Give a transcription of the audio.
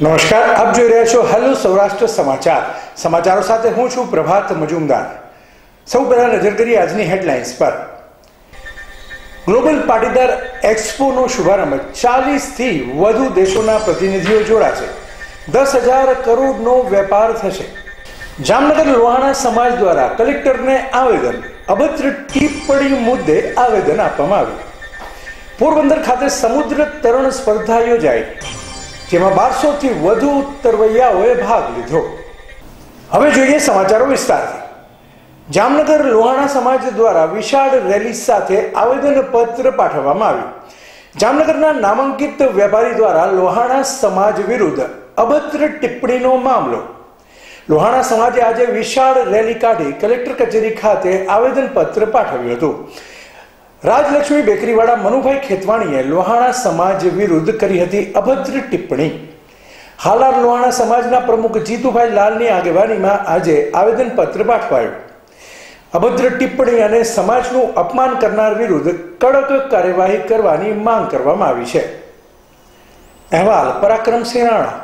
નમસ્કાર, આપ જોઈ રહ્યા છો હેલો સૌરાષ્ટ્ર સમાચાર. સમાચારો સાથે હું છું પ્રભાત મજુમદાર. સૌ પહેલા નજર કરીએ આજની હેડલાઇન્સ પર. ગ્લોબલ પાટીદાર એક્સપોનો શુભારંભ. 40થી વધુ દેશોના પ્રતિનિધિઓ જોડાશે. 10,000 કરોડનો વેપાર થશે. જામનગર લોહાણા સમાજ દ્વારા કલેક્ટરને આવેદન. અભદ્ર ટિપ્પણી મુદ્દે આવેદન આપવામાં આવ્યું. પોરબંદર ખાતે સમુદ્ર તરણ સ્પર્ધા યોજાઈ, જેમાં 1200થી વધુ તરવૈયાઓએ ભાગ લીધો. હવે જોઈએ સમાચારો વિસ્તારથી. જામનગર લોહાણા સમાજ દ્વારા વિશાળ રેલી સાથે આવેદનપત્ર પાઠવવામાં આવ્યું. જામનગરના નામાંકિત વેપારી દ્વારા લોહાણા સમાજ વિરુદ્ધ અભદ્ર ટિપ્પણીનો મામલો. લોહાણા સમાજે આજે વિશાળ રેલી કાઢી કલેક્ટર કચેરી ખાતે આવેદનપત્ર પાઠવ્યું હતું. રાજલક્ષ્મી બેકરીવાળા મનુભાઈ ખેતવાણીએ લોહાણા સમાજ વિરુદ્ધ કરી હતી અભદ્ર ટિપ્પણી. હાલાર લોહાણા સમાજના પ્રમુખ જીતુભાઈ લાલની આગેવાનીમાં આજે આવેદનપત્ર પાઠવાયું. અભદ્ર ટિપ્પણી અને સમાજનું અપમાન કરનાર વિરુદ્ધ કડક કાર્યવાહી કરવાની માંગ કરવામાં આવી છે. અહેવાલ પરાક્રમસિંહ રાણા.